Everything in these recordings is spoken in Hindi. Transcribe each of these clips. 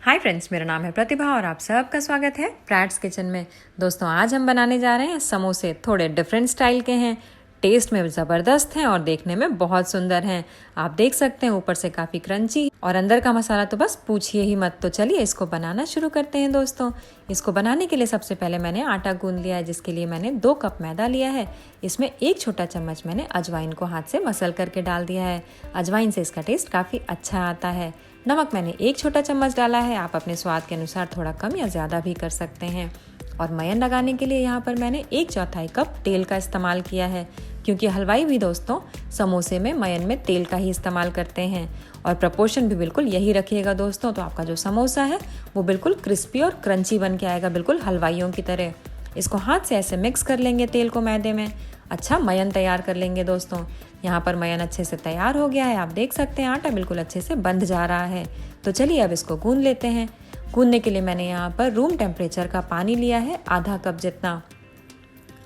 हाय फ्रेंड्स, मेरा नाम है प्रतिभा और आप सबका स्वागत है प्रैट्स किचन में। दोस्तों, आज हम बनाने जा रहे हैं समोसे। थोड़े डिफरेंट स्टाइल के हैं, टेस्ट में ज़बरदस्त हैं और देखने में बहुत सुंदर हैं। आप देख सकते हैं ऊपर से काफ़ी क्रंची और अंदर का मसाला तो बस पूछिए ही मत। तो चलिए इसको बनाना शुरू करते हैं। दोस्तों, इसको बनाने के लिए सबसे पहले मैंने आटा गूंद लिया है, जिसके लिए मैंने 2 कप मैदा लिया है। इसमें 1 छोटा चम्मच मैंने अजवाइन को हाथ से मसल करके डाल दिया है। अजवाइन से इसका टेस्ट काफ़ी अच्छा आता है। नमक मैंने 1 छोटा चम्मच डाला है। आप अपने स्वाद के अनुसार थोड़ा कम या ज़्यादा भी कर सकते हैं। और मयन लगाने के लिए यहाँ पर मैंने 1/4 कप तेल का इस्तेमाल किया है, क्योंकि हलवाई भी दोस्तों समोसे में मयन में तेल का ही इस्तेमाल करते हैं। और प्रपोर्शन भी बिल्कुल यही रखिएगा दोस्तों, तो आपका जो समोसा है वो बिल्कुल क्रिस्पी और क्रंची बन के आएगा, बिल्कुल हलवाइयों की तरह। इसको हाथ से ऐसे मिक्स कर लेंगे तेल को मैदे में, अच्छा मयन तैयार कर लेंगे। दोस्तों, यहाँ पर मयन अच्छे से तैयार हो गया है। आप देख सकते हैं आटा बिल्कुल अच्छे से बंध जा रहा है। तो चलिए अब इसको गूंद लेते हैं। गूंदने के लिए मैंने यहाँ पर रूम टेम्परेचर का पानी लिया है, आधा कप जितना।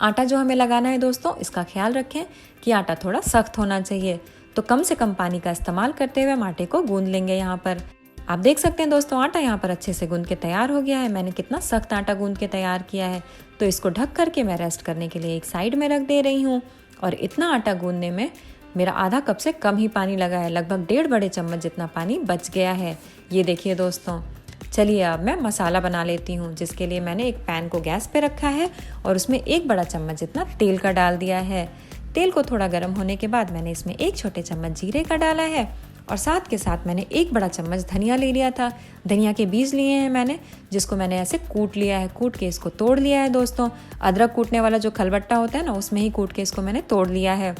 आटा जो हमें लगाना है दोस्तों, इसका ख्याल रखें कि आटा थोड़ा सख्त होना चाहिए। तो कम से कम पानी का इस्तेमाल करते हुए हम आटे को गूंद लेंगे। यहाँ पर आप देख सकते हैं दोस्तों, आटा यहाँ पर अच्छे से गूंद के तैयार हो गया है। मैंने कितना सख्त आटा गूंद के तैयार किया है। तो इसको ढक करके मैं रेस्ट करने के लिए एक साइड में रख दे रही हूँ। और इतना आटा गूंदने में मेरा आधा कप से कम ही पानी लगा है, लगभग 1.5 बड़े चम्मच जितना पानी बच गया है। ये देखिए दोस्तों। चलिए अब मैं मसाला बना लेती हूँ, जिसके लिए मैंने एक पैन को गैस पे रखा है और उसमें 1 बड़ा चम्मच जितना तेल का डाल दिया है। तेल को थोड़ा गर्म होने के बाद मैंने इसमें 1 छोटे चम्मच जीरे का डाला है और साथ के साथ मैंने 1 बड़ा चम्मच धनिया ले लिया था। धनिया के बीज लिए हैं मैंने, जिसको मैंने ऐसे कूट लिया है, कूट के इसको तोड़ लिया है दोस्तों। अदरक कूटने वाला जो खलबट्टा होता है ना, उसमें ही कूट के इसको मैंने तोड़ लिया है।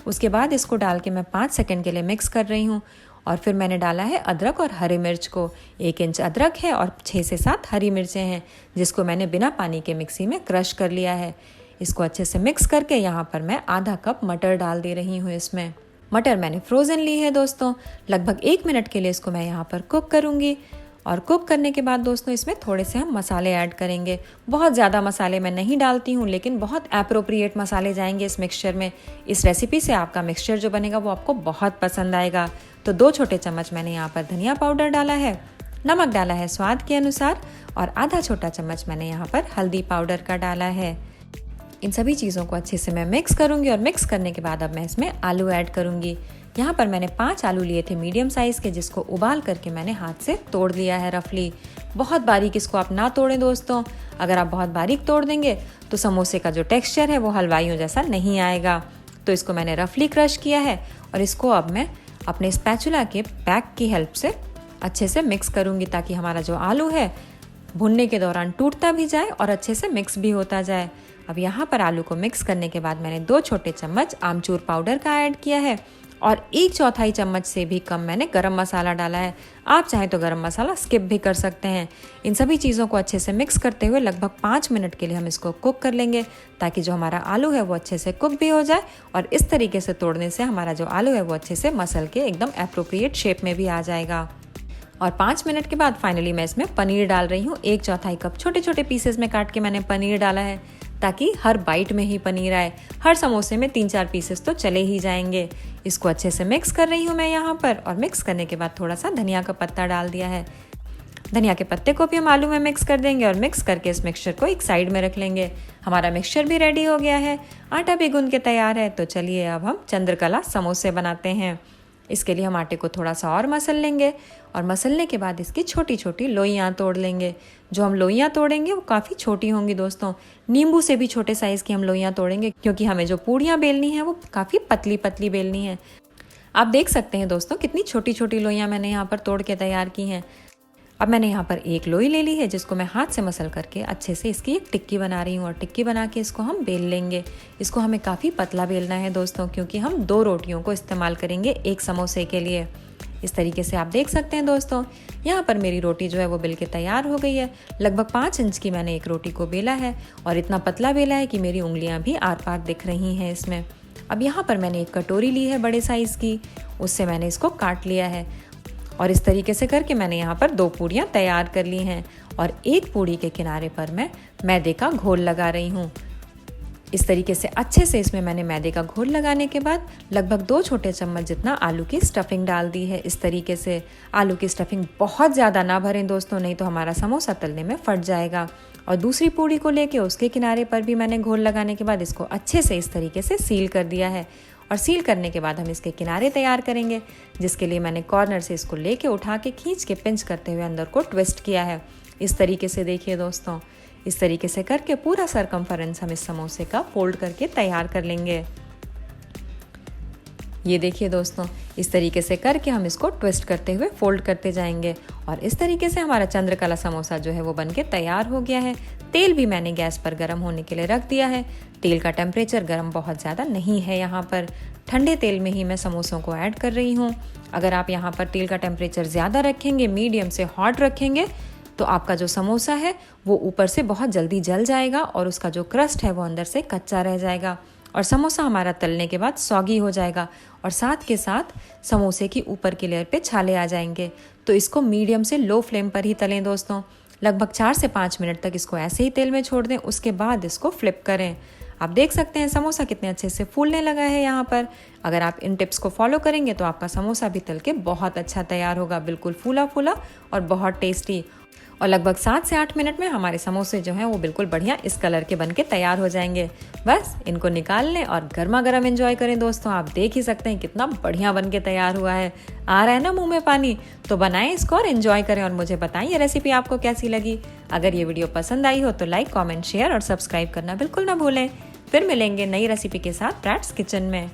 उसके बाद इसको डाल के मैं 5 सेकंड के लिए मिक्स कर रही हूँ। और फिर मैंने डाला है अदरक और हरी मिर्च को। 1 इंच अदरक है और 6 से 7 हरी मिर्चें हैं, जिसको मैंने बिना पानी के मिक्सी में क्रश कर लिया है। इसको अच्छे से मिक्स करके यहाँ पर मैं आधा कप मटर डाल दे रही हूँ। इसमें मटर मैंने फ्रोज़न ली है दोस्तों। लगभग 1 मिनट के लिए इसको मैं यहाँ पर कुक करूँगी। और कुक करने के बाद दोस्तों इसमें थोड़े से हम मसाले ऐड करेंगे। बहुत ज़्यादा मसाले मैं नहीं डालती हूँ, लेकिन बहुत एप्रोप्रिएट मसाले जाएंगे इस मिक्सचर में। इस रेसिपी से आपका मिक्सचर जो बनेगा वो आपको बहुत पसंद आएगा। तो 2 छोटे चम्मच मैंने यहाँ पर धनिया पाउडर डाला है, नमक डाला है स्वाद के अनुसार और आधा छोटा चम्मच मैंने यहाँ पर हल्दी पाउडर का डाला है। इन सभी चीज़ों को अच्छे से मैं मिक्स करूँगी और मिक्स करने के बाद अब मैं इसमें आलू ऐड करूँगी। यहाँ पर मैंने 5 आलू लिए थे मीडियम साइज़ के, जिसको उबाल करके मैंने हाथ से तोड़ लिया है रफली। बहुत बारीक इसको आप ना तोड़ें दोस्तों। अगर आप बहुत बारीक तोड़ देंगे तो समोसे का जो टेक्सचर है वो हलवाइयों जैसा नहीं आएगा। तो इसको मैंने रफली क्रश किया है और इसको अब मैं अपने स्पैचुला के पैक की हेल्प से अच्छे से मिक्स करूँगी, ताकि हमारा जो आलू है भुनने के दौरान टूटता भी जाए और अच्छे से मिक्स भी होता जाए। अब यहाँ पर आलू को मिक्स करने के बाद मैंने 2 छोटे चम्मच आमचूर पाउडर का ऐड किया है और 1/4 चम्मच से भी कम मैंने गरम मसाला डाला है। आप चाहें तो गरम मसाला स्किप भी कर सकते हैं। इन सभी चीज़ों को अच्छे से मिक्स करते हुए लगभग 5 मिनट के लिए हम इसको कुक कर लेंगे, ताकि जो हमारा आलू है वो अच्छे से कुक भी हो जाए। और इस तरीके से तोड़ने से हमारा जो आलू है वो अच्छे से मसल के एकदम एप्रोप्रिएट शेप में भी आ जाएगा। और 5 मिनट के बाद फाइनली मैं इसमें पनीर डाल रही हूँ। 1/4 कप छोटे छोटे पीसेस में काट के मैंने पनीर डाला है, ताकि हर बाइट में ही पनीर आए। हर समोसे में 3-4 पीसेस तो चले ही जाएंगे। इसको अच्छे से मिक्स कर रही हूँ मैं यहाँ पर। और मिक्स करने के बाद थोड़ा सा धनिया का पत्ता डाल दिया है। धनिया के पत्ते को भी हम आलू में मिक्स कर देंगे और मिक्स करके इस मिक्सचर को एक साइड में रख लेंगे। हमारा मिक्सचर भी रेडी हो गया है, आटा भी गूंद के तैयार है। तो चलिए अब हम चंद्रकला समोसे बनाते हैं। इसके लिए हम आटे को थोड़ा सा और मसल लेंगे और मसलने के बाद इसकी छोटी छोटी लोइयाँ तोड़ लेंगे। जो हम लोइयाँ तोड़ेंगे वो काफ़ी छोटी होंगी दोस्तों। नींबू से भी छोटे साइज़ की हम लोइयाँ तोड़ेंगे, क्योंकि हमें जो पूड़ियाँ बेलनी है वो काफ़ी पतली पतली बेलनी है। आप देख सकते हैं दोस्तों कितनी छोटी छोटी लोइयाँ मैंने यहाँ पर तोड़ के तैयार की हैं। अब मैंने यहाँ पर 1 लोई ले ली है, जिसको मैं हाथ से मसल करके अच्छे से इसकी एक टिक्की बना रही हूँ। और टिक्की बना के इसको हम बेल लेंगे। इसको हमें काफ़ी पतला बेलना है दोस्तों, क्योंकि हम 2 रोटियों को इस्तेमाल करेंगे 1 समोसे के लिए। इस तरीके से आप देख सकते हैं दोस्तों। यहाँ पर मेरी रोटी जो है वो बेल के तैयार हो गई है। लगभग 5 इंच की मैंने एक रोटी को बेला है और इतना पतला बेला है कि मेरी उंगलियाँ भी आर पार दिख रही हैं इसमें। अब यहाँ पर मैंने एक कटोरी ली है बड़े साइज़ की, उससे मैंने इसको काट लिया है। और इस तरीके से करके मैंने यहाँ पर 2 पूड़ियाँ तैयार कर ली हैं। और एक पूड़ी के किनारे पर मैं मैदे का घोल लगा रही हूँ। इस तरीके से अच्छे से इसमें मैंने मैदे का घोल लगाने के बाद लगभग 2 छोटे चम्मच जितना आलू की स्टफिंग डाल दी है। इस तरीके से आलू की स्टफिंग बहुत ज़्यादा ना भरें दोस्तों, नहीं तो हमारा समोसा तलने में फट जाएगा। और दूसरी पूड़ी को लेके उसके किनारे पर भी मैंने घोल लगाने के बाद इसको अच्छे से इस तरीके से सील कर दिया है। और सील करने के बाद हम इसके किनारे तैयार करेंगे, जिसके लिए मैंने कॉर्नर से इसको लेके उठा के खींच के पिंच करते हुए अंदर को ट्विस्ट किया है। इस तरीके से देखिए दोस्तों, इस तरीके से करके पूरा सरकमफेरेंस हम इस समोसे का फोल्ड करके तैयार कर लेंगे। ये देखिए दोस्तों, इस तरीके से करके हम इसको ट्विस्ट करते हुए फोल्ड करते जाएंगे। और इस तरीके से हमारा चंद्रकला समोसा जो है वो बनके तैयार हो गया है। तेल भी मैंने गैस पर गर्म होने के लिए रख दिया है। तेल का टेम्परेचर गर्म बहुत ज़्यादा नहीं है, यहाँ पर ठंडे तेल में ही मैं समोसों को ऐड कर रही हूँ। अगर आप यहाँ पर तेल का टेम्परेचर ज़्यादा रखेंगे, मीडियम से हॉट रखेंगे, तो आपका जो समोसा है वो ऊपर से बहुत जल्दी जल जाएगा और उसका जो क्रस्ट है वो अंदर से कच्चा रह जाएगा और समोसा हमारा तलने के बाद सॉगी हो जाएगा और साथ के साथ समोसे की ऊपर की लेयर पे छाले आ जाएंगे। तो इसको मीडियम से लो फ्लेम पर ही तलें दोस्तों। लगभग 4 से 5 मिनट तक इसको ऐसे ही तेल में छोड़ दें, उसके बाद इसको फ्लिप करें। आप देख सकते हैं समोसा कितने अच्छे से फूलने लगा है यहाँ पर। अगर आप इन टिप्स को फॉलो करेंगे तो आपका समोसा भी तल के बहुत अच्छा तैयार होगा, बिल्कुल फूला फूला और बहुत टेस्टी। और लगभग 7 से 8 मिनट में हमारे समोसे जो हैं वो बिल्कुल बढ़िया इस कलर के बनके तैयार हो जाएंगे। बस इनको निकाल लें और गर्मा गर्म एंजॉय करें दोस्तों। आप देख ही सकते हैं कितना बढ़िया बनके तैयार हुआ है। आ रहा है ना मुंह में पानी? तो बनाएं इसको और एंजॉय करें और मुझे बताएं ये रेसिपी आपको कैसी लगी। अगर ये वीडियो पसंद आई हो तो लाइक, कॉमेंट, शेयर और सब्सक्राइब करना बिल्कुल ना भूलें। फिर मिलेंगे नई रेसिपी के साथ प्रैट्स किचन में।